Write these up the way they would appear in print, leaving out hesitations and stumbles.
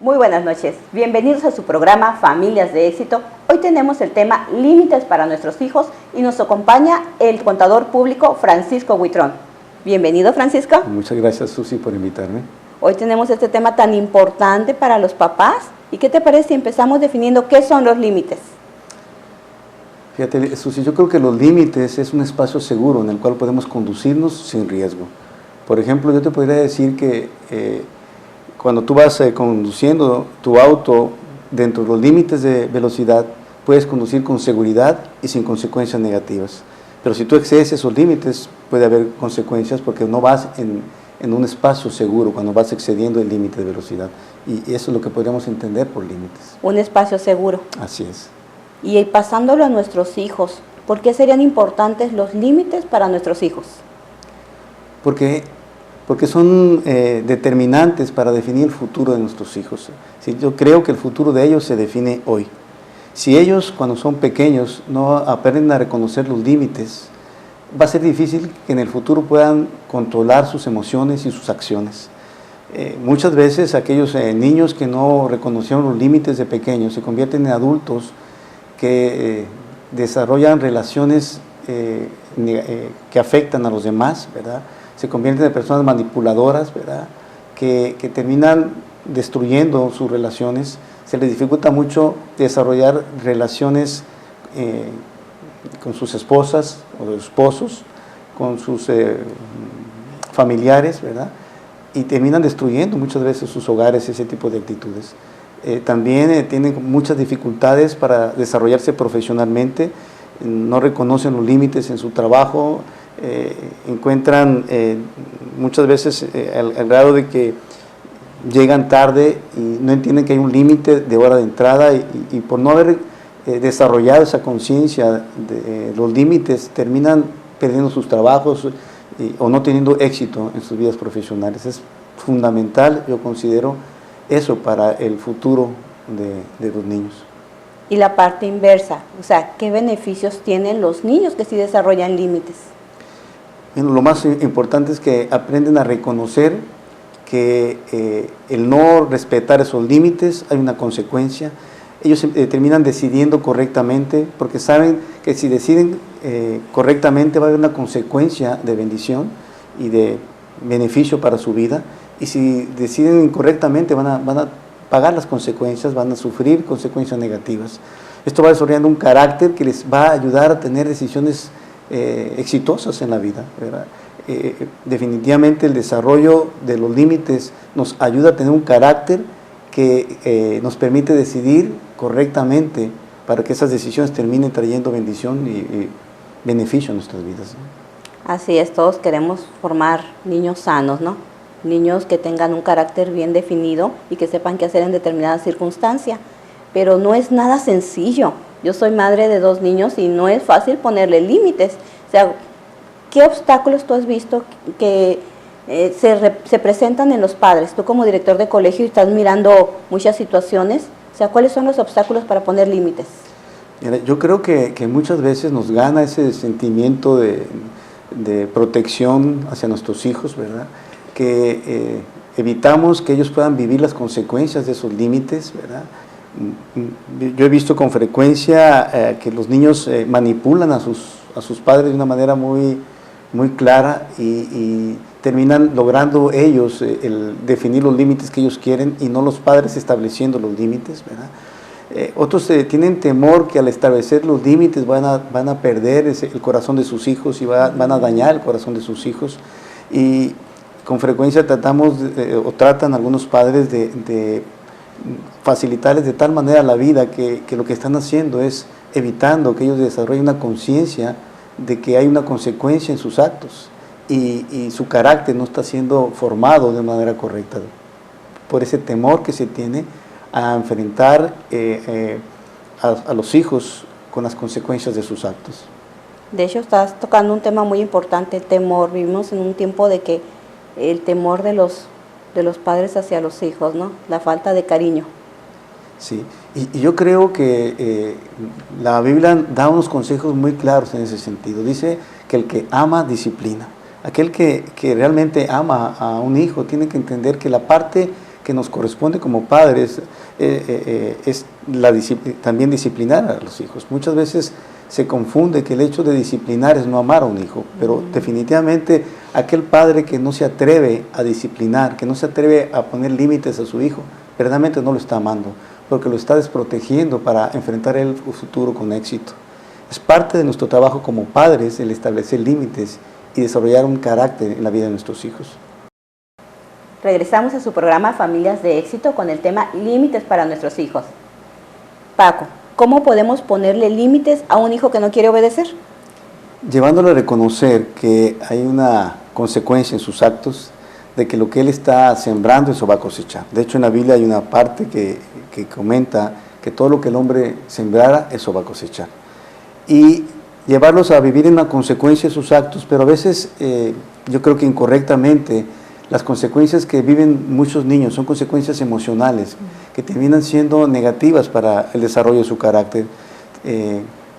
Muy buenas noches, bienvenidos a su programa Familias de Éxito. Hoy tenemos el tema límites para nuestros hijos y nos acompaña el contador público Francisco Huitrón. Bienvenido, Francisco. Muchas gracias, Susi, por invitarme. Hoy tenemos este tema tan importante para los papás. ¿Y qué te parece si empezamos definiendo qué son los límites? Fíjate, Susi, yo creo que los límites es un espacio seguro en el cual podemos conducirnos sin riesgo. Por ejemplo, yo te podría decir que cuando tú vas conduciendo tu auto dentro de los límites de velocidad, puedes conducir con seguridad y sin consecuencias negativas. Pero si tú excedes esos límites, puede haber consecuencias porque no vas en un espacio seguro cuando vas excediendo el límite de velocidad. Y eso es lo que podríamos entender por límites. Un espacio seguro. Así es. Y pasándolo a nuestros hijos, ¿por qué serían importantes los límites para nuestros hijos? Porque son determinantes para definir el futuro de nuestros hijos. ¿Sí? Yo creo que el futuro de ellos se define hoy. Si ellos, cuando son pequeños, no aprenden a reconocer los límites, va a ser difícil que en el futuro puedan controlar sus emociones y sus acciones. Muchas veces aquellos niños que no reconocieron los límites de pequeños se convierten en adultos que desarrollan relaciones que afectan a los demás, ¿verdad? Se convierten en personas manipuladoras, ¿verdad? Que terminan destruyendo sus relaciones. Se les dificulta mucho desarrollar relaciones con sus esposas o esposos, con sus familiares, ¿verdad? Y terminan destruyendo muchas veces sus hogares, ese tipo de actitudes. También tienen muchas dificultades para desarrollarse profesionalmente, no reconocen los límites en su trabajo, encuentran muchas veces al grado de que llegan tarde y no entienden que hay un límite de hora de entrada y por no haber desarrollado esa conciencia de los límites terminan perdiendo sus trabajos o no teniendo éxito en sus vidas profesionales. Es fundamental, yo considero, eso para el futuro de los niños. Y la parte inversa, o sea, ¿qué beneficios tienen los niños que sí desarrollan límites? Bueno, lo más importante es que aprenden a reconocer que el no respetar esos límites hay una consecuencia. Ellos terminan decidiendo correctamente porque saben que si deciden correctamente va a haber una consecuencia de bendición y de beneficio para su vida. Y si deciden incorrectamente van a pagar las consecuencias, van a sufrir consecuencias negativas. Esto va desarrollando un carácter que les va a ayudar a tener decisiones exitosas en la vida, ¿verdad? Definitivamente el desarrollo de los límites nos ayuda a tener un carácter que nos permite decidir correctamente para que esas decisiones terminen trayendo bendición y beneficio a nuestras vidas, ¿no? Así es, todos queremos formar niños sanos, ¿no? Niños que tengan un carácter bien definido y que sepan qué hacer en determinada circunstancia, pero no es nada sencillo. Yo soy madre de 2 niños y no es fácil ponerle límites. O sea, ¿qué obstáculos tú has visto que se presentan en los padres? Tú como director de colegio estás mirando muchas situaciones. O sea, ¿cuáles son los obstáculos para poner límites? Mira, yo creo que muchas veces nos gana ese sentimiento de protección hacia nuestros hijos, ¿verdad? Que evitamos que ellos puedan vivir las consecuencias de esos límites, ¿verdad? Yo he visto con frecuencia que los niños manipulan a sus padres de una manera muy clara y terminan logrando ellos el definir los límites que ellos quieren y no los padres estableciendo los límites, ¿verdad? Otros tienen temor que al establecer los límites van a perder el corazón de sus hijos y van a dañar el corazón de sus hijos. Y con frecuencia tratan algunos padres de facilitarles de tal manera la vida que lo que están haciendo es evitando que ellos desarrollen una conciencia de que hay una consecuencia en sus actos y su carácter no está siendo formado de manera correcta por ese temor que se tiene a enfrentar a los hijos con las consecuencias de sus actos. De hecho, estás tocando un tema muy importante, el temor. Vivimos en un tiempo de que el temor de los padres hacia los hijos, ¿no? La falta de cariño. Sí, y yo creo que la Biblia da unos consejos muy claros en ese sentido. Dice que el que ama, disciplina. Aquel que realmente ama a un hijo tiene que entender que la parte que nos corresponde como padres es también disciplinar a los hijos. Muchas veces se confunde que el hecho de disciplinar es no amar a un hijo, pero definitivamente aquel padre que no se atreve a disciplinar, que no se atreve a poner límites a su hijo, verdaderamente no lo está amando, porque lo está desprotegiendo para enfrentar el futuro con éxito. Es parte de nuestro trabajo como padres el establecer límites y desarrollar un carácter en la vida de nuestros hijos. Regresamos a su programa Familias de Éxito con el tema Límites para nuestros hijos. Paco, ¿cómo podemos ponerle límites a un hijo que no quiere obedecer? Llevándolo a reconocer que hay una consecuencia en sus actos, de que lo que él está sembrando eso va a cosechar. De hecho, en la Biblia hay una parte que comenta que todo lo que el hombre sembrara, eso va a cosechar. Y llevarlos a vivir en la consecuencia de sus actos, pero a veces yo creo que incorrectamente las consecuencias que viven muchos niños son consecuencias emocionales que terminan siendo negativas para el desarrollo de su carácter.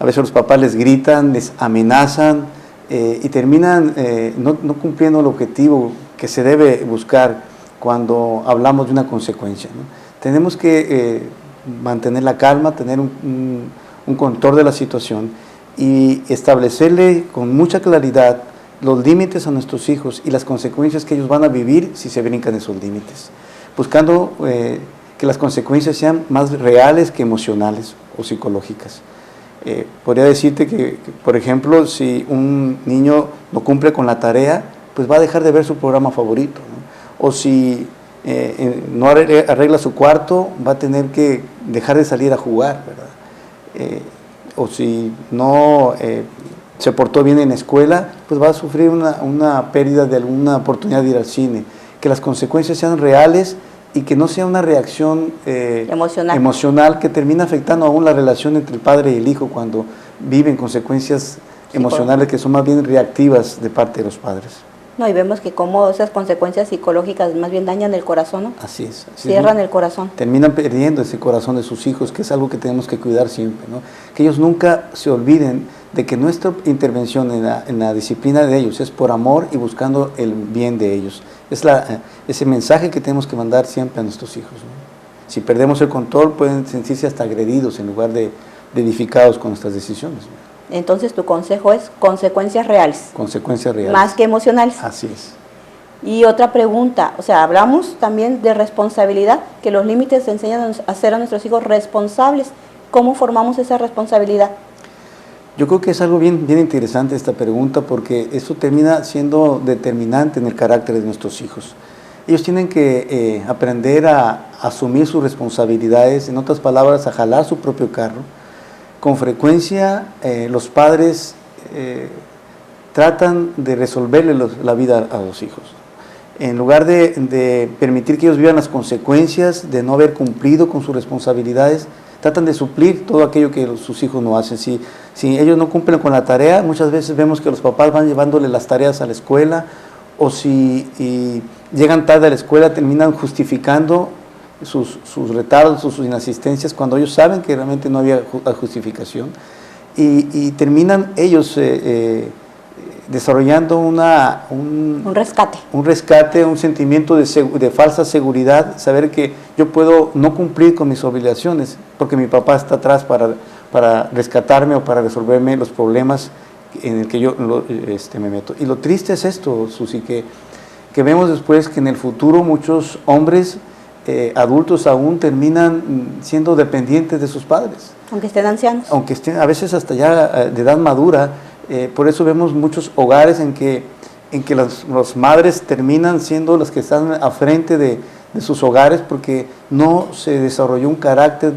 A veces los papás les gritan, les amenazan y terminan no cumpliendo el objetivo que se debe buscar cuando hablamos de una consecuencia, ¿no? Tenemos que mantener la calma, tener un control de la situación y establecerle con mucha claridad los límites a nuestros hijos y las consecuencias que ellos van a vivir si se brincan esos límites, buscando que las consecuencias sean más reales que emocionales o psicológicas. Podría decirte que, por ejemplo, si un niño no cumple con la tarea, pues va a dejar de ver su programa favorito, ¿no? O si no arregla su cuarto, va a tener que dejar de salir a jugar, ¿verdad? O si no se portó bien en la escuela, pues va a sufrir una pérdida de alguna oportunidad de ir al cine. Que las consecuencias sean reales y que no sea una reacción emocional que termina afectando aún la relación entre el padre y el hijo cuando viven consecuencias emocionales que son más bien reactivas de parte de los padres. No, y vemos que como esas consecuencias psicológicas más bien dañan el corazón, ¿no? Así es. Cierran el corazón. Terminan perdiendo ese corazón de sus hijos, que es algo que tenemos que cuidar siempre, ¿no? Que ellos nunca se olviden de que nuestra intervención en la disciplina de ellos es por amor y buscando el bien de ellos. Es ese mensaje que tenemos que mandar siempre a nuestros hijos, ¿no? Si perdemos el control, pueden sentirse hasta agredidos en lugar de edificados con nuestras decisiones, ¿no? Entonces tu consejo es consecuencias reales. Consecuencias reales. Más que emocionales. Así es. Y otra pregunta, o sea, hablamos también de responsabilidad, que los límites enseñan a hacer a nuestros hijos responsables. ¿Cómo formamos esa responsabilidad? Yo creo que es algo bien interesante esta pregunta, porque eso termina siendo determinante en el carácter de nuestros hijos. Ellos tienen que aprender a asumir sus responsabilidades, en otras palabras, a jalar su propio carro. Con frecuencia los padres tratan de resolverle la vida a los hijos. En lugar de permitir que ellos vivan las consecuencias de no haber cumplido con sus responsabilidades, tratan de suplir todo aquello que sus hijos no hacen. Si ellos no cumplen con la tarea, muchas veces vemos que los papás van llevándole las tareas a la escuela, o si llegan tarde a la escuela, terminan justificando sus retardos, sus inasistencias, cuando ellos saben que realmente no había justificación, y terminan ellos desarrollando un rescate, un sentimiento de falsa seguridad, saber que yo puedo no cumplir con mis obligaciones porque mi papá está atrás para rescatarme o para resolverme los problemas en el que yo me meto. Y lo triste es esto, Susi, que vemos después que en el futuro muchos hombres adultos aún terminan siendo dependientes de sus padres. Aunque estén ancianos. Aunque estén a veces hasta ya de edad madura. Por eso vemos muchos hogares en que las madres terminan siendo las que están a frente de sus hogares, porque no se desarrolló un carácter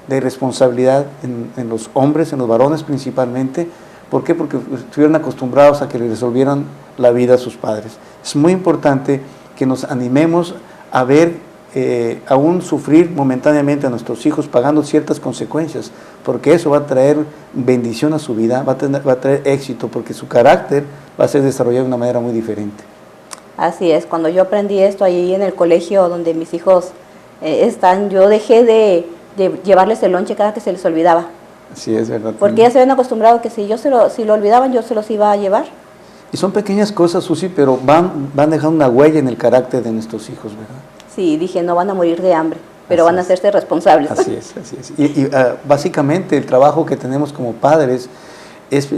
de responsabilidad en los hombres, en los varones principalmente. ¿Por qué? Porque estuvieron acostumbrados a que le resolvieran la vida a sus padres. Es muy importante que nos animemos a ver aún sufrir momentáneamente a nuestros hijos pagando ciertas consecuencias, porque eso va a traer bendición a su vida, va a traer éxito, porque su carácter va a ser desarrollado de una manera muy diferente. Así es, cuando yo aprendí esto ahí en el colegio donde mis hijos están, yo dejé de llevarles el lonche cada que se les olvidaba. Sí, es verdad. Porque ya se habían acostumbrado que si lo olvidaban, yo se los iba a llevar. Y son pequeñas cosas, Susi, pero van dejando una huella en el carácter de nuestros hijos, ¿verdad? Sí, dije, no van a morir de hambre, pero Así van a es. hacerse responsables. Así es, así es. Básicamente el trabajo que tenemos como padres es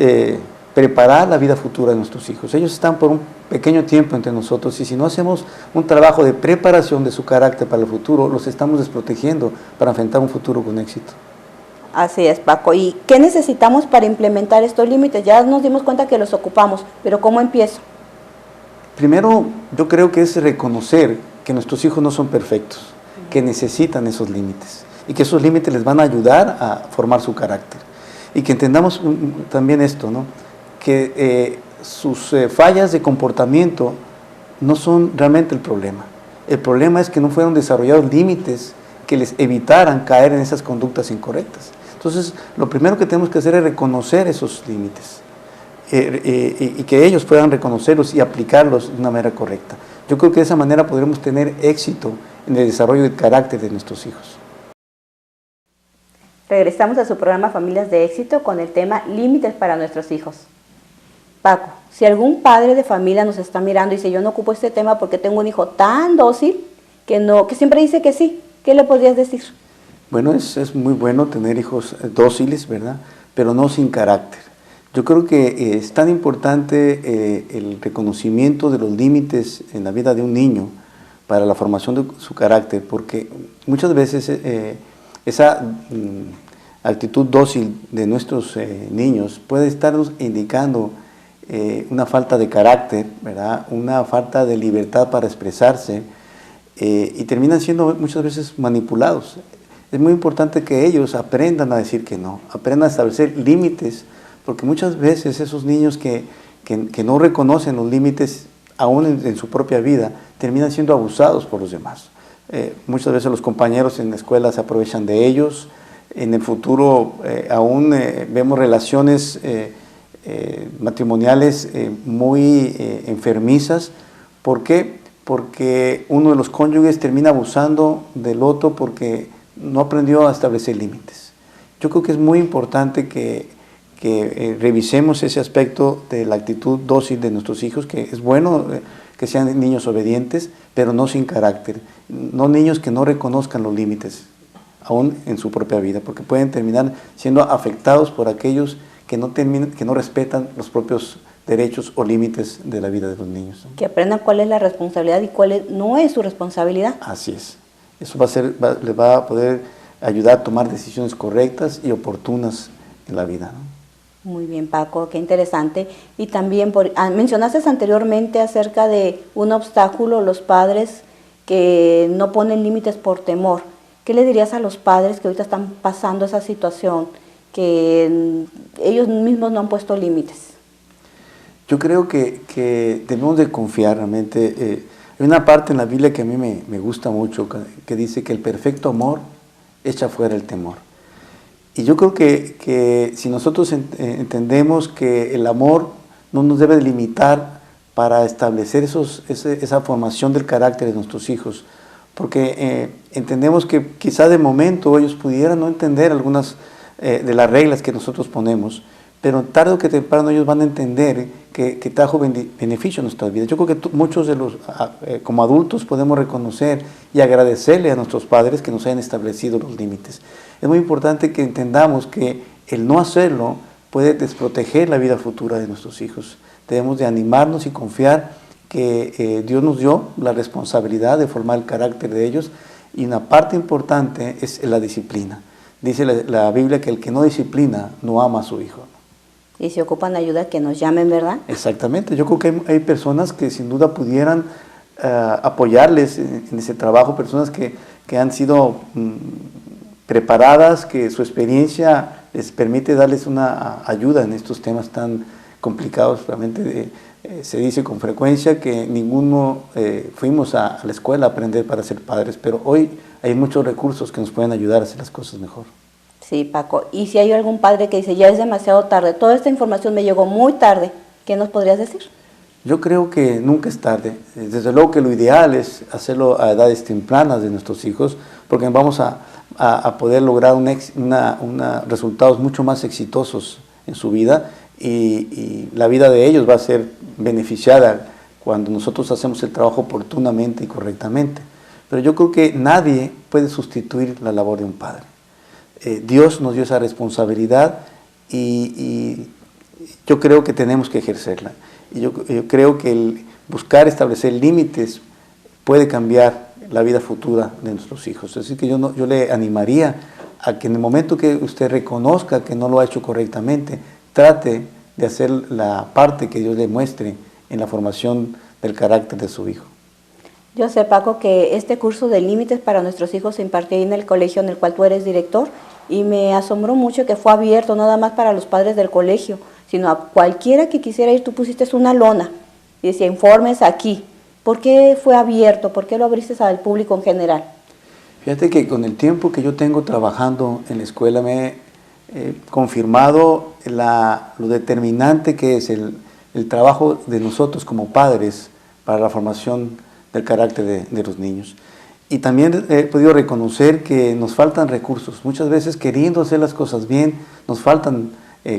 preparar la vida futura de nuestros hijos. Ellos están por un pequeño tiempo entre nosotros y si no hacemos un trabajo de preparación de su carácter para el futuro, los estamos desprotegiendo para enfrentar un futuro con éxito. Así es, Paco. ¿Y qué necesitamos para implementar estos límites? Ya nos dimos cuenta que los ocupamos, pero ¿cómo empiezo? Primero, yo creo que es reconocer que nuestros hijos no son perfectos, que necesitan esos límites y que esos límites les van a ayudar a formar su carácter. Y que entendamos también esto, ¿no? Que sus fallas de comportamiento no son realmente el problema. El problema es que no fueron desarrollados límites que les evitaran caer en esas conductas incorrectas. Entonces, lo primero que tenemos que hacer es reconocer esos límites y que ellos puedan reconocerlos y aplicarlos de una manera correcta. Yo creo que de esa manera podremos tener éxito en el desarrollo del carácter de nuestros hijos. Regresamos a su programa Familias de Éxito con el tema Límites para nuestros hijos. Paco, si algún padre de familia nos está mirando y dice, yo no ocupo este tema porque tengo un hijo tan dócil que siempre dice que sí, ¿qué le podrías decir? Bueno, es muy bueno tener hijos dóciles, ¿verdad? Pero no sin carácter. Yo creo que es tan importante el reconocimiento de los límites en la vida de un niño para la formación de su carácter, porque muchas veces esa actitud dócil de nuestros niños puede estarnos indicando una falta de carácter, ¿verdad? Una falta de libertad para expresarse y terminan siendo muchas veces manipulados. Es muy importante que ellos aprendan a decir que no, aprendan a establecer límites, porque muchas veces esos niños que no reconocen los límites aún en su propia vida terminan siendo abusados por los demás. Muchas veces los compañeros en la escuela se aprovechan de ellos. En el futuro aún vemos relaciones matrimoniales muy enfermizas. ¿Por qué? Porque uno de los cónyuges termina abusando del otro porque no aprendió a establecer límites. Yo creo que es muy importante que revisemos ese aspecto de la actitud dócil de nuestros hijos, que es bueno que sean niños obedientes, pero no sin carácter, no niños que no reconozcan los límites, aún en su propia vida, porque pueden terminar siendo afectados por aquellos que no respetan los propios derechos o límites de la vida de los niños. Que aprendan cuál es la responsabilidad y cuál no es su responsabilidad. Así es. Eso les va a poder ayudar a tomar decisiones correctas y oportunas en la vida, ¿no? Muy bien, Paco, qué interesante. Y también mencionaste anteriormente acerca de un obstáculo, los padres que no ponen límites por temor. ¿Qué le dirías a los padres que ahorita están pasando esa situación, que ellos mismos no han puesto límites? Yo creo que debemos de confiar realmente. Hay una parte en la Biblia que a mí me gusta mucho, que dice que el perfecto amor echa fuera el temor. Y yo creo que si nosotros entendemos que el amor no nos debe limitar para establecer esa formación del carácter de nuestros hijos, porque entendemos que quizá de momento ellos pudieran no entender algunas de las reglas que nosotros ponemos, pero tarde o que temprano ellos van a entender que trajo beneficio a nuestras vidas. Yo creo que muchos de como adultos podemos reconocer y agradecerle a nuestros padres que nos hayan establecido los límites. Es muy importante que entendamos que el no hacerlo puede desproteger la vida futura de nuestros hijos. Debemos de animarnos y confiar que Dios nos dio la responsabilidad de formar el carácter de ellos, y una parte importante es la disciplina. Dice la Biblia que el que no disciplina no ama a su hijo. Y si ocupan ayuda, que nos llamen, ¿verdad? Exactamente. Yo creo que hay personas que sin duda pudieran apoyarles en ese trabajo, personas que han sido preparadas, que su experiencia les permite darles una ayuda en estos temas tan complicados. Realmente se dice con frecuencia que ninguno fuimos a la escuela a aprender para ser padres, pero hoy hay muchos recursos que nos pueden ayudar a hacer las cosas mejor. Sí, Paco. Y si hay algún padre que dice, ya es demasiado tarde, toda esta información me llegó muy tarde, ¿qué nos podrías decir? Yo creo que nunca es tarde. Desde luego que lo ideal es hacerlo a edades tempranas de nuestros hijos, porque vamos a poder lograr resultados mucho más exitosos en su vida, y la vida de ellos va a ser beneficiada cuando nosotros hacemos el trabajo oportunamente y correctamente. pero yo creo que nadie puede sustituir la labor de un padre. Dios nos dio esa responsabilidad y yo creo que tenemos que ejercerla. Y yo creo que el buscar establecer límites puede cambiar la vida futura de nuestros hijos. Así que yo le animaría a que en el momento que usted reconozca que no lo ha hecho correctamente, trate de hacer la parte que Dios le muestre en la formación del carácter de su hijo. Yo sé, Paco, que este curso de límites para nuestros hijos se impartió en el colegio en el cual tú eres director y me asombró mucho que fue abierto no nada más para los padres del colegio, sino a cualquiera que quisiera ir. Tú pusiste una lona y decía informes aquí. ¿Por qué fue abierto? ¿Por qué lo abriste al público en general? Fíjate que con el tiempo que yo tengo trabajando en la escuela me he confirmado lo determinante que es el trabajo de nosotros como padres para la formación del carácter de los niños. Y también he podido reconocer que nos faltan recursos. Muchas veces queriendo hacer las cosas bien, nos faltan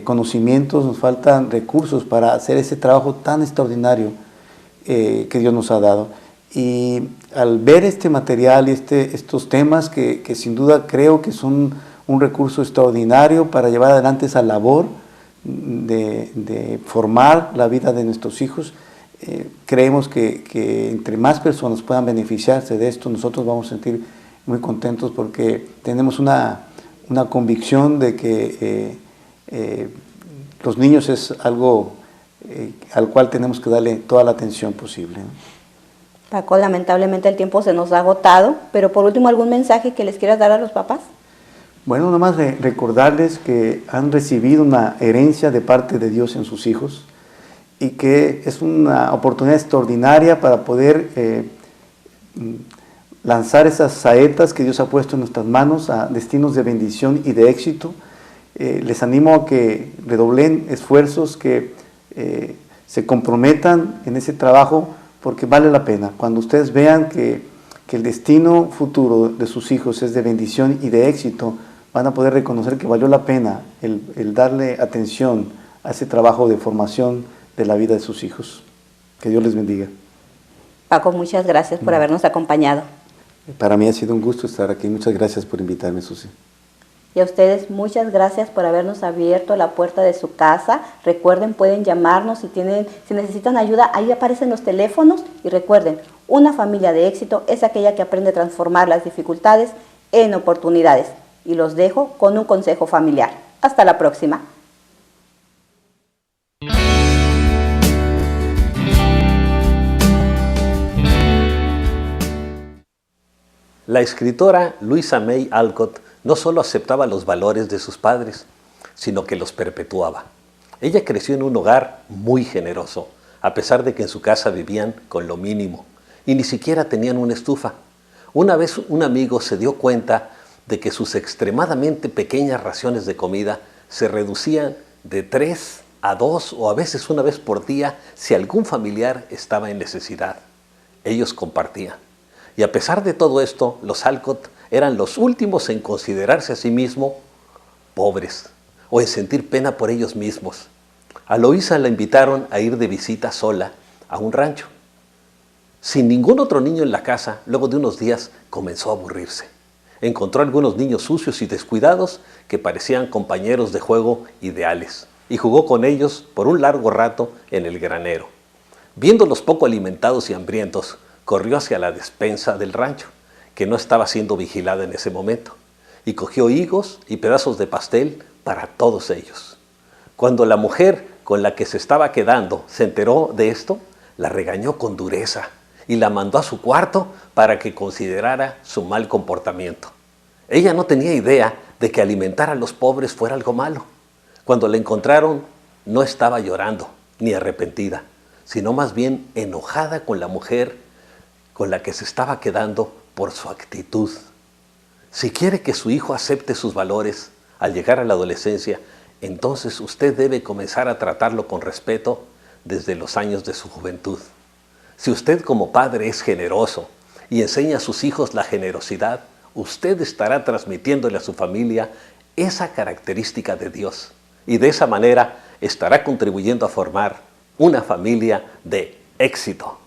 conocimientos, nos faltan recursos para hacer ese trabajo tan extraordinario que Dios nos ha dado. Y al ver este material y estos temas que sin duda creo que son un recurso extraordinario para llevar adelante esa labor de formar la vida de nuestros hijos, creemos que entre más personas puedan beneficiarse de esto, nosotros vamos a sentir muy contentos porque tenemos una convicción de que los niños es algo al cual tenemos que darle toda la atención posible, ¿no? Paco, lamentablemente el tiempo se nos ha agotado, pero por último, ¿algún mensaje que les quieras dar a los papás? Bueno, nada más recordarles que han recibido una herencia de parte de Dios en sus hijos y que es una oportunidad extraordinaria para poder lanzar esas saetas que Dios ha puesto en nuestras manos a destinos de bendición y de éxito. Les animo a que redoblen esfuerzos, que se comprometan en ese trabajo porque vale la pena. Cuando ustedes vean que el destino futuro de sus hijos es de bendición y de éxito, van a poder reconocer que valió la pena el darle atención a ese trabajo de formación de la vida de sus hijos. Que Dios les bendiga. Paco, muchas gracias por habernos acompañado. Para mí ha sido un gusto estar aquí. Muchas gracias por invitarme, Susi. Y a ustedes muchas gracias por habernos abierto la puerta de su casa. Recuerden, pueden llamarnos si necesitan ayuda, ahí aparecen los teléfonos. Y recuerden, una familia de éxito es aquella que aprende a transformar las dificultades en oportunidades. Y los dejo con un consejo familiar. Hasta la próxima. La escritora Louisa May Alcott no solo aceptaba los valores de sus padres, sino que los perpetuaba. Ella creció en un hogar muy generoso, a pesar de que en su casa vivían con lo mínimo y ni siquiera tenían una estufa. Una vez un amigo se dio cuenta de que sus extremadamente pequeñas raciones de comida se reducían de 3 a 2 o a veces una vez por día si algún familiar estaba en necesidad. Ellos compartían. Y a pesar de todo esto, los Alcott eran los últimos en considerarse a sí mismos pobres o en sentir pena por ellos mismos. A Louisa la invitaron a ir de visita sola a un rancho. Sin ningún otro niño en la casa, luego de unos días comenzó a aburrirse. Encontró algunos niños sucios y descuidados que parecían compañeros de juego ideales y jugó con ellos por un largo rato en el granero. Viéndolos poco alimentados y hambrientos, corrió hacia la despensa del rancho, que no estaba siendo vigilada en ese momento, y cogió higos y pedazos de pastel para todos ellos. Cuando la mujer con la que se estaba quedando se enteró de esto, la regañó con dureza y la mandó a su cuarto para que considerara su mal comportamiento. Ella no tenía idea de que alimentar a los pobres fuera algo malo. Cuando la encontraron, no estaba llorando ni arrepentida, sino más bien enojada con la mujer con la que se estaba quedando por su actitud. Si quiere que su hijo acepte sus valores al llegar a la adolescencia, entonces usted debe comenzar a tratarlo con respeto desde los años de su juventud. Si usted como padre es generoso y enseña a sus hijos la generosidad, usted estará transmitiéndole a su familia esa característica de Dios y de esa manera estará contribuyendo a formar una familia de éxito.